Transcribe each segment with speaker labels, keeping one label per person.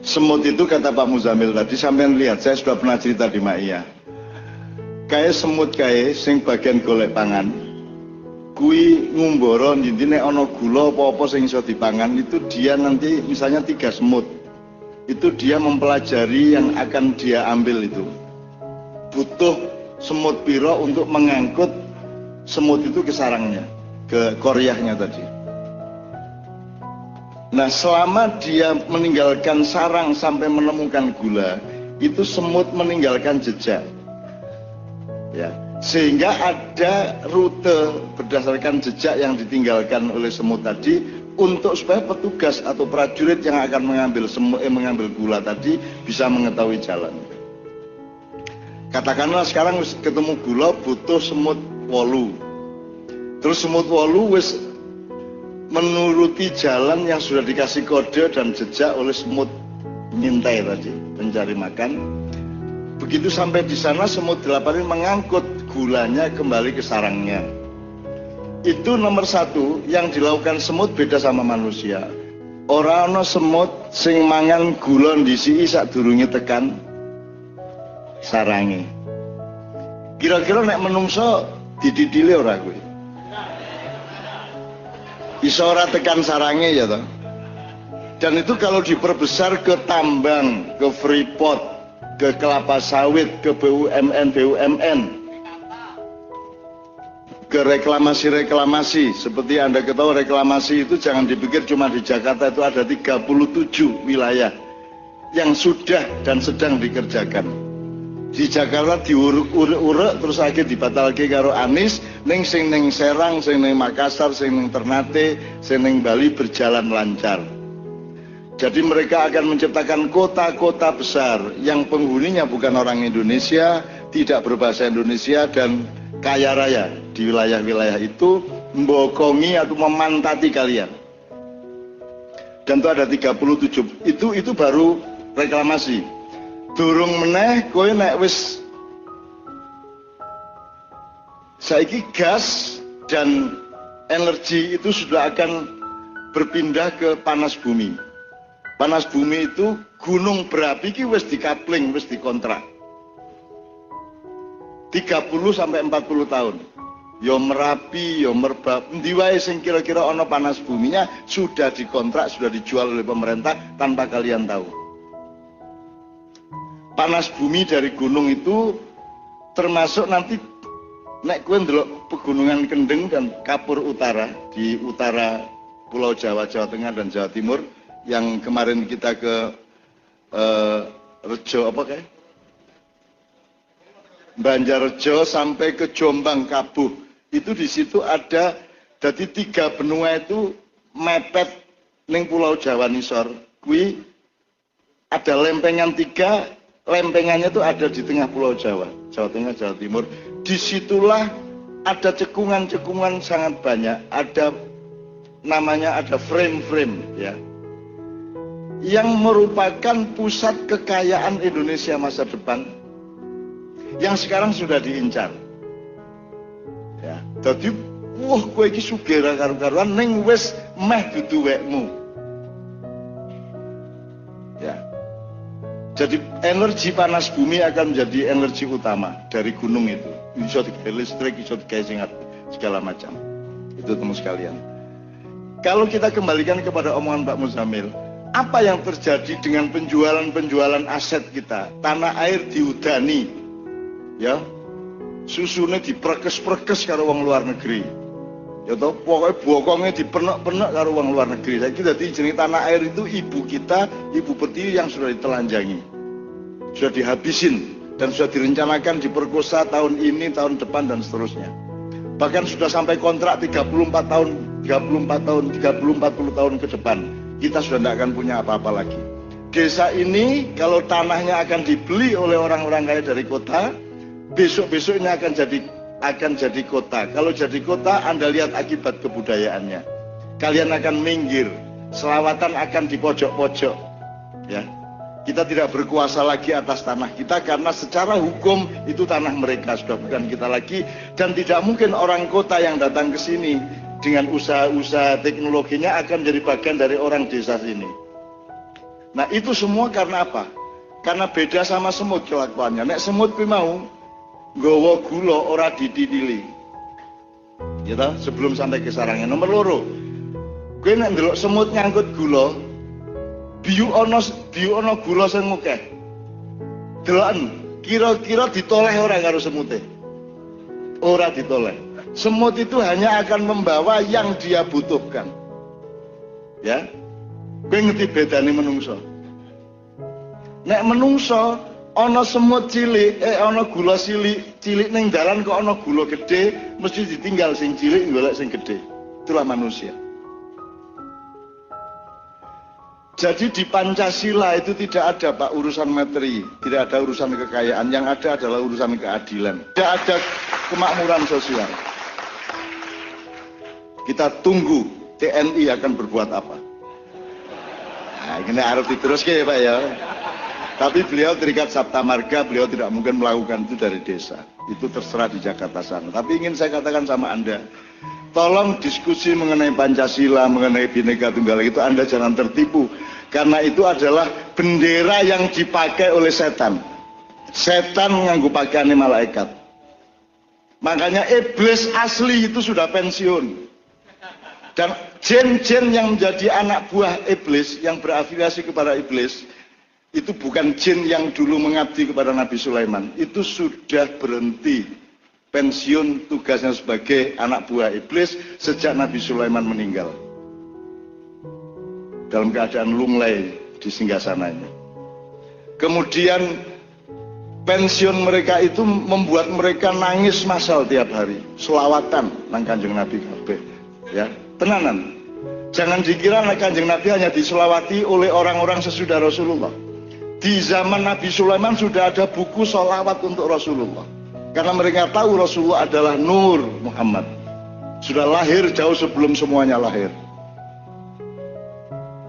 Speaker 1: Semut itu kata Pak Muzamil tadi, sampean lihat, saya sudah pernah cerita di Maia. Kayak semut kayak sing bagian golek pangan. Kui ngumboro intine ana gula apa-apa sing iso dipangan, itu dia nanti misalnya 3 semut. Itu dia mempelajari yang akan dia ambil itu. Butuh semut piro untuk mengangkut semut itu ke sarangnya, ke koryahnya tadi. Nah, selama dia meninggalkan sarang sampai menemukan gula, itu semut meninggalkan jejak. Ya, sehingga ada rute berdasarkan jejak yang ditinggalkan oleh semut tadi untuk supaya petugas atau prajurit yang akan mengambil gula tadi bisa mengetahui jalan. Katakanlah sekarang ketemu gula butuh semut 8. Terus semut 8 wis menuruti jalan yang sudah dikasih kode dan jejak oleh semut ngintai tadi, pencari makan. Begitu sampai di sana semut 8 ini mengangkut gulanya kembali ke sarangnya. Itu nomor 1 yang dilakukan semut beda sama manusia. Ora ana semut sing mangan gula ndisiki sadurunge tekan sarange. Kira-kira nek menungso dididile ora kuwi? Bisa ora tekan sarangnya ya toh. Dan itu kalau diperbesar ke tambang, ke freeport, ke kelapa sawit, ke BUMN, ke reklamasi. Seperti Anda ketahui reklamasi itu jangan dipikir cuma di Jakarta, itu ada 37 wilayah yang sudah dan sedang dikerjakan. Di Jakarta diurek-urek terus akhirnya dibatalke karo Anies, ning sing ning Serang, sing ning Makassar, sing ning Ternate, sing ning Bali berjalan lancar. Jadi mereka akan menciptakan kota-kota besar yang penghuninya bukan orang Indonesia, tidak berbahasa Indonesia dan kaya raya di wilayah-wilayah itu, membokongi atau memantati kalian. Dan itu ada 37. Itu baru reklamasi. Durung meneh kowe nek wis saiki gas dan energi itu sudah akan berpindah ke panas bumi. Panas bumi itu gunung berapi ki wis dikapling, wis dikontrak. 30 sampai 40 tahun. Ya Merapi, ya Merbab, endi wae sing kira-kira ana panas buminya sudah dikontrak, sudah dijual oleh pemerintah tanpa kalian tahu. Panas bumi dari gunung itu termasuk nanti nek kowe ndelok pegunungan Kendeng dan Kapur Utara di utara Pulau Jawa, Jawa Tengah dan Jawa Timur yang kemarin kita ke Rejo apa kayak Banjarrejo sampai ke Jombang Kabuh, itu di situ ada jadi 3 benua itu mepet ning Pulau Jawa nisor. Kui ada lempengan 3. Lempengannya itu ada di tengah Pulau Jawa, Jawa Tengah, Jawa Timur. Disitulah ada cekungan-cekungan sangat banyak. Ada namanya ada frame-frame ya, yang merupakan pusat kekayaan Indonesia masa depan, yang sekarang sudah diincar. Ya, jadi kowe iki sugih ra karo-karuan ning wis meh dudu wekmu. Ya. Jadi energi panas bumi akan menjadi energi utama dari gunung itu. Bisa digawe listrik, bisa digawe segala macam. Itu teman sekalian. Kalau kita kembalikan kepada omongan Pak Muzamil, apa yang terjadi dengan penjualan aset kita? Tanah air diudani, ya, susunya diperkes-perkes karo wong luar negeri. Ya toh, pokoknya bokongnya dipenek-penek karo wong luar negeri. Saya kira jeneng tanah air itu ibu kita, ibu pertiwi yang sudah ditelanjangi, sudah dihabisin dan sudah direncanakan diperkosa tahun ini, tahun depan dan seterusnya. Bahkan sudah sampai kontrak 34 tahun, 40 tahun ke depan. Kita sudah tidak akan punya apa-apa lagi. Desa ini kalau tanahnya akan dibeli oleh orang-orang kaya dari kota, besok-besok ini akan jadi kota. Kalau jadi kota, Anda lihat akibat kebudayaannya. Kalian akan minggir, selawatan akan di pojok-pojok. Ya, kita tidak berkuasa lagi atas tanah kita karena secara hukum itu tanah mereka, sudah bukan kita lagi. Dan tidak mungkin orang kota yang datang ke sini dengan usaha-usaha teknologinya akan jadi bagian dari orang desa sini. Nah itu semua karena apa? Karena beda sama semut kelakuannya. Nek semut kuwi mau nggawa gula ora dititili. Ya toh, sebelum sampai ke sarangnya. Nomor loro, kowe nek ndelok semut nyangkut gula, biu ana gula sing akeh. Deloken, kira-kira ditoleh ora karo semute? Ora ditoleh. Semut itu hanya akan membawa yang dia butuhkan. Ya. Kowe ngerti bedane menungso? Nek menungso ana semut cilik, ana gula cilik ning dalan kok ana gula gede, mesti ditinggal sing cilik golek sing gede. Itulah manusia. Jadi di Pancasila itu tidak ada Pak urusan materi, tidak ada urusan kekayaan, yang ada adalah urusan keadilan. Tidak ada kemakmuran sosial. Kita tunggu TNI akan berbuat apa. Nah, ini harus diteruskan ya Pak ya. Tapi beliau terikat Sabta Marga, beliau tidak mungkin melakukan itu dari desa. Itu terserah di Jakarta sana. Tapi ingin saya katakan sama Anda, tolong diskusi mengenai Pancasila, mengenai Bhinneka Tunggal Ika itu Anda jangan tertipu. Karena itu adalah bendera yang dipakai oleh setan. Setan nganggo pakaiane malaikat. Makanya iblis asli itu sudah pensiun. Dan jin-jin yang menjadi anak buah iblis, yang berafiliasi kepada iblis, itu bukan jin yang dulu mengabdi kepada Nabi Sulaiman. Itu sudah berhenti pensiun tugasnya sebagai anak buah iblis sejak Nabi Sulaiman meninggal. Dalam keadaan lunglai di singgasananya. Kemudian pensiun mereka itu membuat mereka nangis massal tiap hari, selawatan nang Kanjeng Nabi kabeh. Ya, tenanan. Jangan dikira Kanjeng Nabi hanya diselawati oleh orang-orang sesudah Rasulullah. Di zaman Nabi Sulaiman sudah ada buku sholawat untuk Rasulullah. Karena mereka tahu Rasulullah adalah Nur Muhammad. Sudah lahir jauh sebelum semuanya lahir.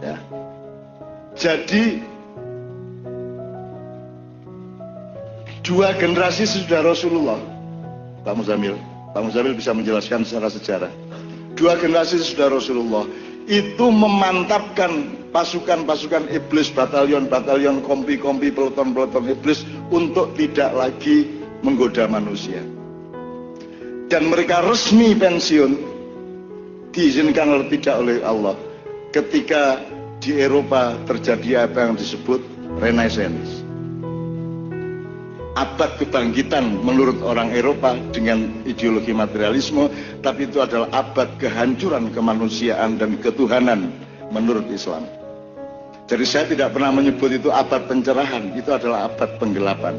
Speaker 1: Ya. Jadi dua generasi sesudah Rasulullah, Pak Muzamil bisa menjelaskan secara sejarah. Dua generasi sesudah Rasulullah itu memantapkan pasukan-pasukan iblis, batalion-batalion, kompi-kompi, peloton-peloton iblis untuk tidak lagi menggoda manusia. Dan mereka resmi pensiun, diizinkan atau tidak oleh Allah, ketika di Eropa terjadi apa yang disebut Renaissance. Abad kebangkitan menurut orang Eropa dengan ideologi materialisme, tapi itu adalah abad kehancuran kemanusiaan dan ketuhanan menurut Islam. Jadi saya tidak pernah menyebut itu abad pencerahan, itu adalah abad penggelapan.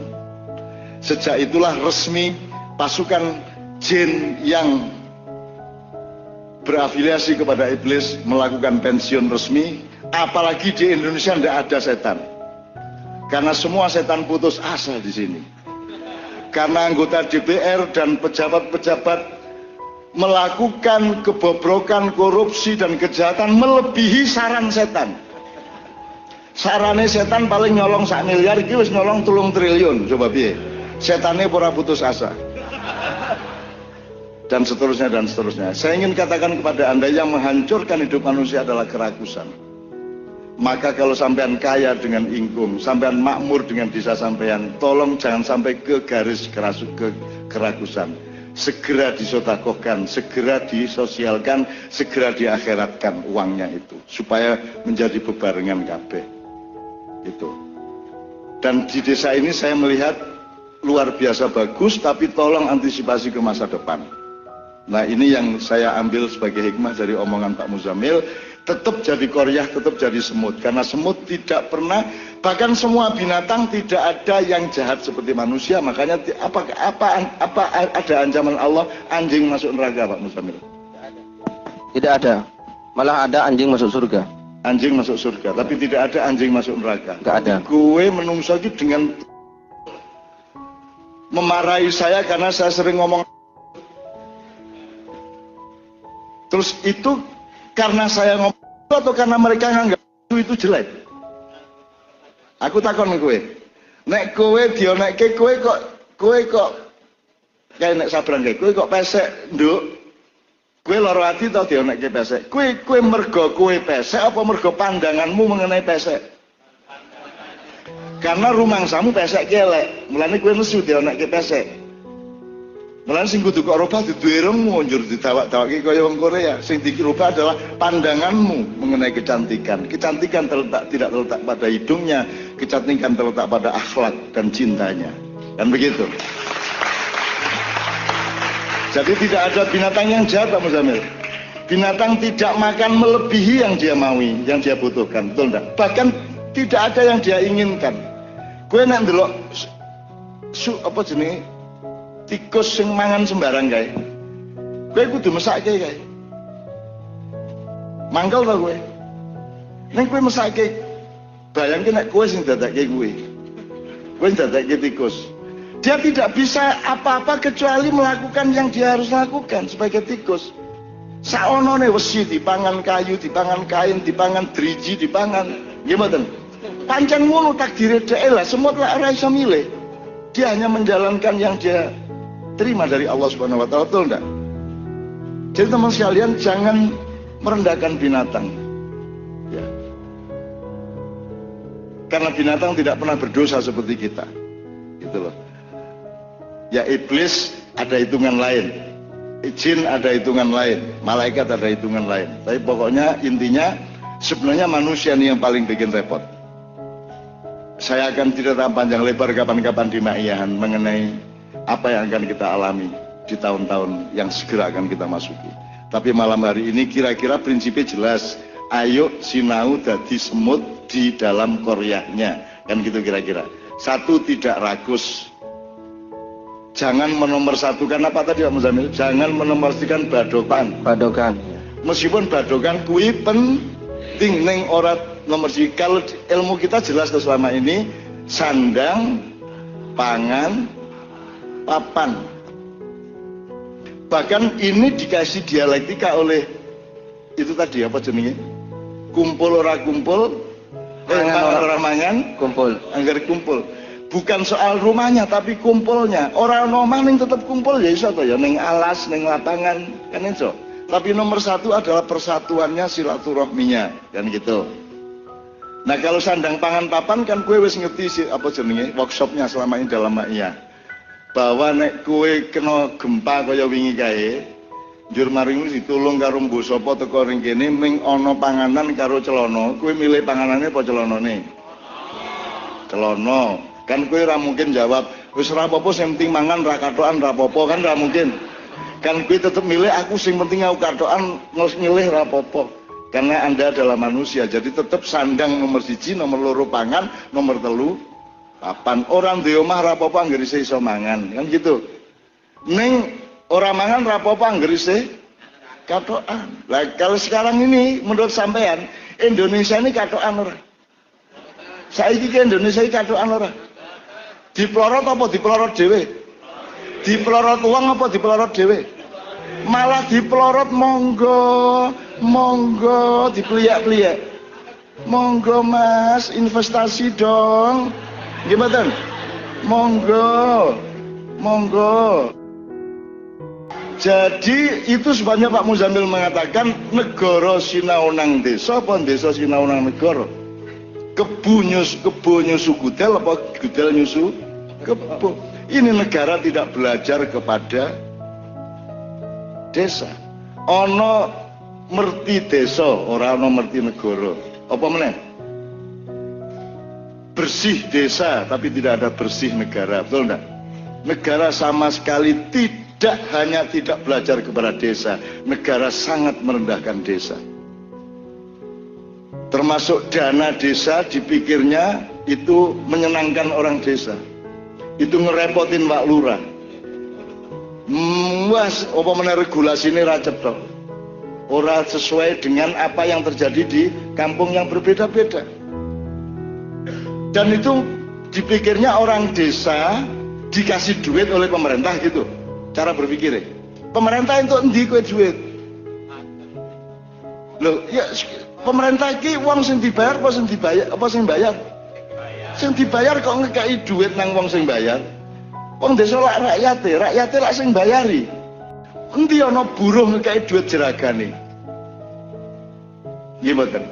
Speaker 1: Sejak itulah resmi pasukan jin yang berafiliasi kepada iblis melakukan pensiun resmi, apalagi di Indonesia tidak ada setan. Karena semua setan putus asa di sini. Karena anggota DPR dan pejabat-pejabat melakukan kebobrokan, korupsi dan kejahatan melebihi saran setan. Sarane setan paling nyolong 1 miliar, iki wis nyolong 3 triliun. Coba piye? Setane ora putus asa. Dan seterusnya dan seterusnya. Saya ingin katakan kepada Anda, yang menghancurkan hidup manusia adalah kerakusan. Maka kalau sampean kaya dengan ingkung, sampean makmur dengan desa sampean, tolong jangan sampai ke garis kerakusan. Segera disodakohkan, segera disosialkan, segera diakhiratkan uangnya itu, supaya menjadi bebarengan kabeh. Itu. Dan di desa ini saya melihat luar biasa bagus, tapi tolong antisipasi ke masa depan. Nah ini yang saya ambil sebagai hikmah dari omongan Pak Muzamil. Tetap jadi koryah, tetap jadi semut. Karena semut tidak pernah, bahkan semua binatang tidak ada yang jahat seperti manusia. Makanya apa ada ancaman Allah anjing masuk neraka, Pak Muzamil?
Speaker 2: Tidak ada. Malah ada anjing masuk surga.
Speaker 1: Anjing masuk surga, tapi tidak ada anjing masuk neraka.
Speaker 2: Tidak ada.
Speaker 1: Gue menungso itu dengan memarahi saya karena saya sering ngomong. Terus itu karena saya ngomong atau karena mereka nganggap itu jelek? Aku takon kowe. Nek kowe dionekke kowe kok kayak nek sabran kowe kok pesek nduk. Kowe lara ati to dionekke pesek. Kowe mergo kowe pesek apa mergo pandanganmu mengenai pesek? Karena rumangsamu pesek elek, mulane kowe nesu dionekke pesek. Mulane sing kudu kok rubah dudu irungmu njur ditawak-tawaki kaya wong Korea. Sing dirubah adalah pandanganmu mengenai kecantikan. Kecantikan tidak terletak pada hidungnya, kecantikan terletak pada akhlak dan cintanya. Kan begitu. Jadi tidak ada binatang yang jahat, Pak Muzamil. Binatang tidak makan melebihi yang dia maui, yang dia butuhkan, betul enggak? Bahkan tidak ada yang dia inginkan. Gue nek ndelok apa jenenge tikus sing mangan sembarang kae. Gue kudu mesake kae. Mangkel to gue. Nek gue mesake bayangke nek kowe sing dadekke gue. Gue dadekke tikus. Dia tidak bisa apa-apa kecuali melakukan yang dia harus lakukan sebagai tikus. Saonone wesi dipangan kayu, dipangan kain, dipangan driji, dipangan. Nggih mboten? Pancen ngono takdire dhewe lah, semut lah ora iso milih. Dia hanya menjalankan yang dia terima dari Allah Subhanahu wa taala, betul enggak? Jadi teman sekalian jangan merendahkan binatang. Ya. Karena binatang tidak pernah berdosa seperti kita. Gitu loh. Ya iblis ada hitungan lain. Jin ada hitungan lain, malaikat ada hitungan lain. Tapi pokoknya intinya sebenarnya manusia ini yang paling bikin repot. Saya akan cerita panjang lebar kapan-kapan di Ma'iyahan mengenai apa yang akan kita alami di tahun-tahun yang segera akan kita masuki. Tapi malam hari ini kira-kira prinsipnya jelas. Ayo sinau dadi semut di dalam koryahnya. Kan gitu kira-kira. Satu, tidak ragus. Jangan menomorsatukan apa tadi Pak Muzamil? Jangan menomorsatukan badokan.
Speaker 2: Badokan.
Speaker 1: Meskipun badokan kui penting neng ora nomor siji. Kalau ilmu kita jelas selama ini sandang, pangan, papan. Bahkan ini dikasih dialektika oleh itu tadi apa jenenge? Kumpul ora kumpul, ora mangan,
Speaker 2: kumpul.
Speaker 1: Angger kumpul. Bukan soal rumahnya tapi kumpulnya. Orang omah ning tetep kumpul ya iso to ya ning alas, ning lapangan kan iso. Tapi nomor satu adalah persatuannya, silaturahminya kan gitu. Nah kalau sandang pangan papan kan kue wis ngerti sih apa jenenge workshopnya selama ini dalam Ma'iyyah. Bahwa nek kue kena gempa kaya wingi kae, njur maring ditulung karo mbok sapa teko ring kene ming ana panganan karo celana, kue milih panganane apa celanane? Celana. Kan kue ora mungkin jawab, wis ora apa-apa sing penting mangan ra kathokan ra apa-apa kan ora mungkin. Kan kue tetep milih aku sing penting aku kathokan milih ra apa-apa. Karena Anda adalah manusia, jadi tetap sandang nomor siji, nomor loro pangan, nomor telu papan. Orang di omah rapopo anggere iso mangan, kan gitu. Ning orang mangan rapopo anggere katokan. Lah kalau sekarang ini menurut sampean Indonesia ini katokan ora? Saiki ki Indonesia iki katokan ora? Diplorot apa diplorot dhewe? Diplorot uang apa diplorot dhewe? Malah dipelorot monggo dipeliak-peliak. Monggo Mas, investasi dong. Gimana? Monggo. Jadi itu sebabnya Pak Muzamil mengatakan negara sinau nang desa apa desa sinau nang negara. Kebo nyusu gudel apa gudel nyusu kebo. Ini negara tidak belajar kepada desa. Ono merti desa, ora ono merti negara. Apa meneh? Bersih desa tapi tidak ada bersih negara, betul enggak? Negara sama sekali tidak hanya tidak belajar kepada desa, negara sangat merendahkan desa. Termasuk dana desa dipikirnya itu menyenangkan orang desa. Itu ngerepotin Pak Lurah. Mas, apa meneh regulasi ini ra cetha. Ora sesuai dengan apa yang terjadi di kampung yang berbeda-beda. Dan itu dipikirnya orang desa dikasih duit oleh pemerintah gitu. Cara berpikirnya. Pemerintah itu endi kowe duit? Loh, ya pemerintah iki wong sing dibayar apa sing dibayar apa sing bayar? Sing dibayar kok ngekeki duit nang wong sing bayar? Wong desa lak rakyate lak sing bayari. Endi ana buruh ngekeki duit jeragane? Nggih mboten.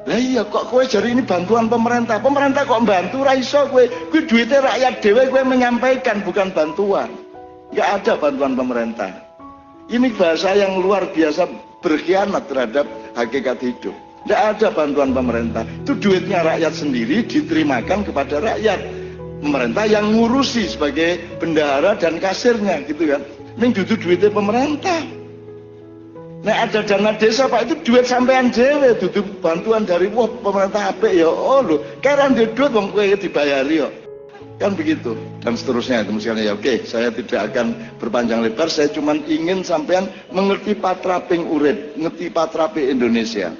Speaker 1: Lah iya kok kowe jari ini bantuan pemerintah. Pemerintah kok bantu ra iso kowe. Kuwi duitnya rakyat dhewe kowe menyampaikan bukan bantuan. Enggak ada bantuan pemerintah. Ini bahasa yang luar biasa berkhianat terhadap hakikat hidup. Tidak ada bantuan pemerintah. Itu duitnya rakyat sendiri diterimakan kepada rakyat. Pemerintah yang ngurusi sebagai bendahara dan kasirnya gitu kan. Ini duduk duitnya pemerintah. Nah ada dana desa Pak itu duit sampean dhewe duduk bantuan dari wah pemerintah apik ya. Oh lho, keren duit wong kowe dibayari kok. Kan begitu dan seterusnya itu misalnya ya oke, saya tidak akan berpanjang lebar, saya cuma ingin sampean mengerti patraping urip, ngerti patraping Indonesia.